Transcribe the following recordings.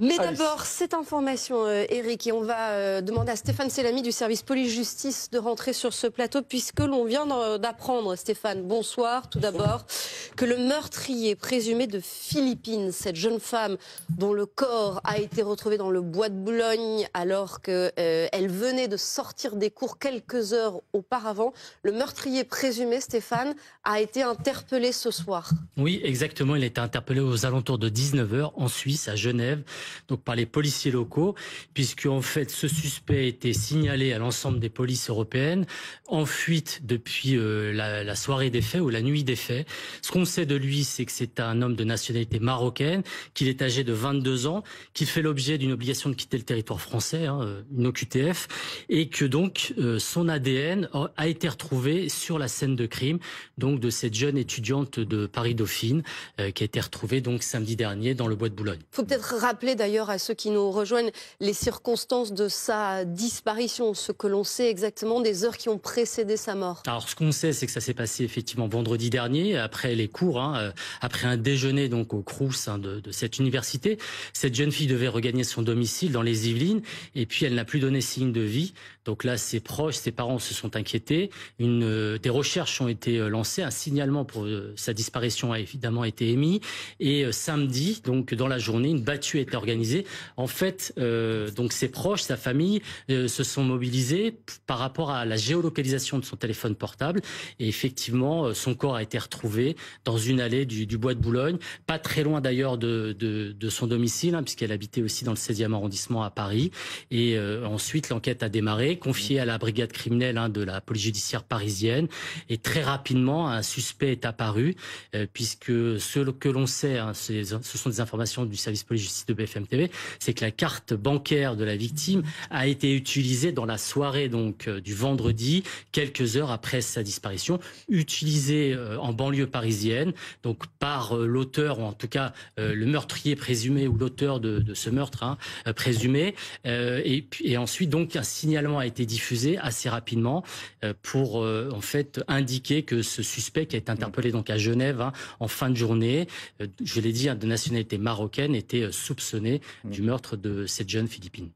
Mais d'abord, cette information, Eric, et on va demander à Stéphane Selamy du service police-justice de rentrer sur ce plateau, puisque l'on vient d'apprendre, Stéphane, bonsoir, tout d'abord, que le meurtrier présumé de Philippine, cette jeune femme dont le corps a été retrouvé dans le bois de Boulogne alors qu'elle venait de sortir des cours quelques heures auparavant, le meurtrier présumé, Stéphane, a été interpellé ce soir. Oui, exactement, il a été interpellé aux alentours de 19h en Suisse, à Genève, donc par les policiers locaux, puisque en fait ce suspect a été signalé à l'ensemble des polices européennes, en fuite depuis la soirée des faits ou la nuit des faits. Ce qu'on sait de lui, c'est que c'est un homme de nationalité marocaine, qu'il est âgé de 22 ans, qu'il fait l'objet d'une obligation de quitter le territoire français, une OQTF, et que donc son ADN a été retrouvé sur la scène de crime, donc de cette jeune étudiante de Paris-Dauphine, qui a été retrouvée donc samedi dernier dans le bois de Boulogne. Il faut peut-être rappeler d'ailleurs à ceux qui nous rejoignent les circonstances de sa disparition, ce que l'on sait exactement des heures qui ont précédé sa mort. Alors ce qu'on sait, c'est que ça s'est passé effectivement vendredi dernier, après les cours, après un déjeuner donc au Crous de cette université. Cette jeune fille devait regagner son domicile dans les Yvelines et puis elle n'a plus donné signe de vie. Donc là, ses proches, ses parents se sont inquiétés. Des recherches ont été lancées, un signalement pour sa disparition a évidemment été émis. Et samedi, donc dans la journée, une battue a été organisée. En fait, donc ses proches, sa famille se sont mobilisés par rapport à la géolocalisation de son téléphone portable. Et effectivement, son corps a été retrouvé dans une allée du bois de Boulogne, pas très loin d'ailleurs de son domicile, puisqu'elle habitait aussi dans le 16e arrondissement à Paris. Et ensuite, l'enquête a démarré, confiée à la brigade criminelle de la police judiciaire parisienne. Et très rapidement, un suspect est apparu, puisque ce que l'on sait, ce sont des informations du service police-justice de BFM TV, c'est que la carte bancaire de la victime a été utilisée dans la soirée donc du vendredi, quelques heures après sa disparition, utilisée en banlieue parisienne, donc par l'auteur, ou en tout cas le meurtrier présumé ou l'auteur de ce meurtre présumé. Et ensuite, donc, un signalement a été diffusé assez rapidement pour en fait indiquer que ce suspect qui a été interpellé donc à Genève en fin de journée, je l'ai dit, de nationalité marocaine, était soupçonné du meurtre de cette jeune Philippine.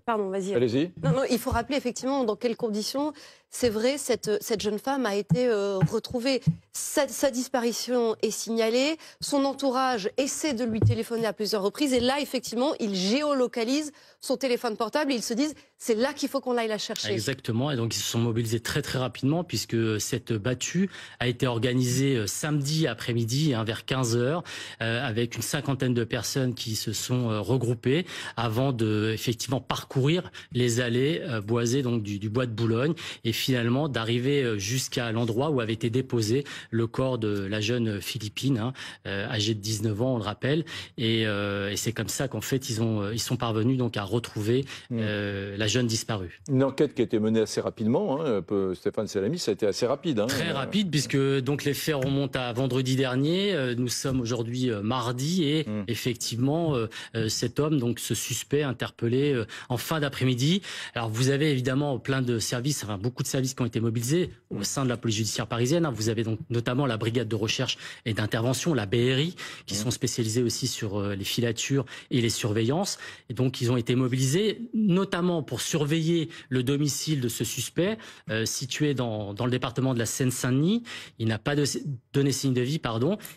Pardon, vas-y. Allez-y. Non, il faut rappeler effectivement dans quelles conditions, c'est vrai, cette jeune femme a été retrouvée. Sa disparition est signalée, son entourage essaie de lui téléphoner à plusieurs reprises et là, effectivement, ils géolocalisent son téléphone portable et ils se disent c'est là qu'il faut qu'on aille la chercher. Exactement, et donc ils se sont mobilisés très très rapidement puisque cette battue a été organisée samedi après-midi vers 15h avec une cinquantaine de personnes qui se sont regroupées avant de effectivement parcourir les allées boisées donc du bois de Boulogne et finalement d'arriver jusqu'à l'endroit où avait été déposé le corps de la jeune Philippine, âgée de 19 ans, on le rappelle, et c'est comme ça qu'en fait ils sont parvenus donc à retrouver la jeune disparue. Une enquête qui a été menée assez rapidement, Stéphane Selamy, ça a été assez rapide. Très rapide, puisque donc les faits remontent à vendredi dernier, nous sommes aujourd'hui mardi, et effectivement cet homme, donc ce suspect interpellé en fin d'après-midi. Alors vous avez évidemment plein de services, beaucoup de services qui ont été mobilisés au sein de la police judiciaire parisienne. Vous avez donc notamment la brigade de recherche et d'intervention, la BRI, qui sont spécialisés aussi sur les filatures et les surveillances. Et donc ils ont été mobilisés notamment pour surveiller le domicile de ce suspect situé dans le département de la Seine-Saint-Denis. Il n'a pas donné signe de vie,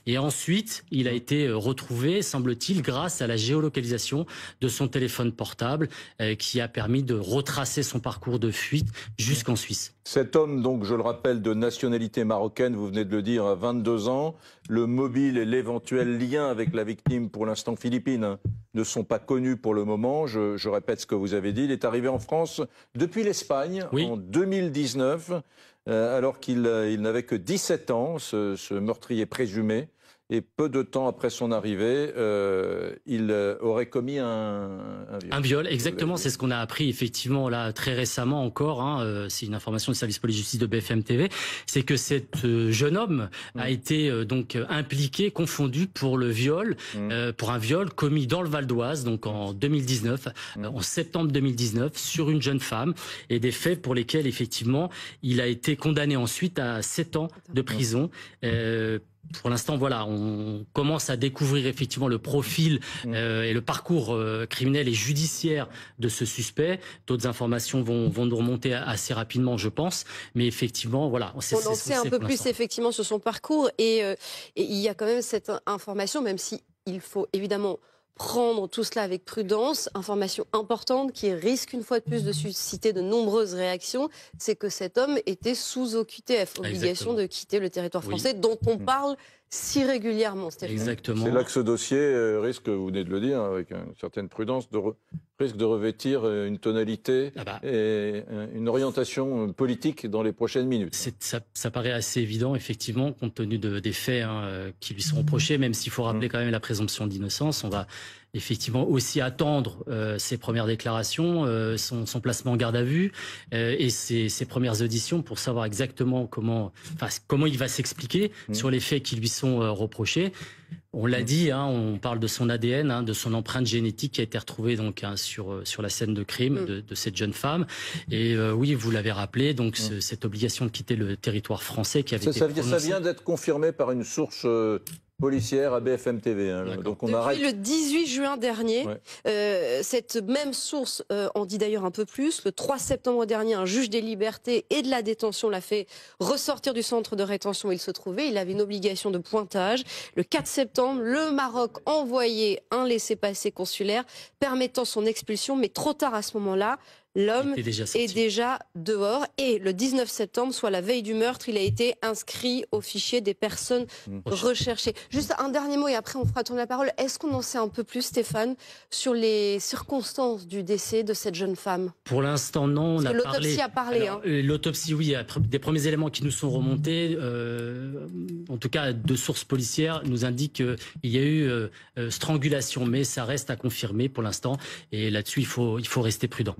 et ensuite il a été retrouvé, semble-t-il, grâce à la géolocalisation de son téléphone portable qui a permis de retracer son parcours de fuite jusqu'en Suisse. Cet homme, donc, je le rappelle, de nationalité marocaine, vous venez de le dire, à 22 ans. Le mobile et l'éventuel lien avec la victime, pour l'instant Philippine, ne sont pas connus pour le moment. Je répète ce que vous avez dit. Il est arrivé en France depuis l'Espagne en 2019, alors qu'il n'avait que 17 ans, ce meurtrier présumé. Et peu de temps après son arrivée, il aurait commis un viol. Un viol, exactement. C'est ce qu'on a appris effectivement là très récemment encore. C'est une information du service police-justice de BFM TV. C'est que cet jeune homme a été donc impliqué, confondu pour le viol, pour un viol commis dans le Val d'Oise, donc en 2019, en septembre 2019, sur une jeune femme, et des faits pour lesquels effectivement il a été condamné ensuite à 7 ans de prison. Pour l'instant, voilà, on commence à découvrir effectivement le profil et le parcours criminel et judiciaire de ce suspect. D'autres informations vont nous remonter assez rapidement, je pense. Mais effectivement, voilà. On en sait un peu plus effectivement sur son parcours. Et il y a quand même cette information, même si il faut évidemment prendre tout cela avec prudence, information importante qui risque une fois de plus de susciter de nombreuses réactions, c'est que cet homme était sous OQTF, obligation de quitter le territoire français, dont on parle si régulièrement, Stéphane. Exactement. C'est là que ce dossier risque, vous venez de le dire, avec une certaine prudence, risque de revêtir une tonalité et une orientation politique dans les prochaines minutes. Ça paraît assez évident, effectivement, compte tenu des faits qui lui sont reprochés, même s'il faut rappeler quand même la présomption d'innocence. On va effectivement aussi attendre ses premières déclarations, son placement en garde à vue et ses premières auditions pour savoir exactement comment il va s'expliquer sur les faits qui lui sont reprochés. On l'a dit, on parle de son ADN, de son empreinte génétique qui a été retrouvée donc sur la scène de crime de cette jeune femme. Et oui, vous l'avez rappelé, donc cette obligation de quitter le territoire français qui avait été prononcée. Ça vient d'être confirmé par une source policière à BFM TV. Donc Depuis le 18 juin dernier, cette même source en dit d'ailleurs un peu plus. Le 3 septembre dernier, un juge des libertés et de la détention l'a fait ressortir du centre de rétention où il se trouvait. Il avait une obligation de pointage. Le 4 septembre, le Maroc envoyait un laissez-passer consulaire permettant son expulsion, mais trop tard à ce moment-là. L'homme est déjà dehors et le 19 septembre, soit la veille du meurtre, il a été inscrit au fichier des personnes recherchées. Juste un dernier mot et après on fera tourner la parole. Est-ce qu'on en sait un peu plus, Stéphane, sur les circonstances du décès de cette jeune femme? Pour l'instant, non. Parce que l'autopsie a parlé. L'autopsie, oui, des premiers éléments qui nous sont remontés, en tout cas de sources policières, nous indiquent qu'il y a eu strangulation, mais ça reste à confirmer pour l'instant. Et là-dessus, il faut rester prudent.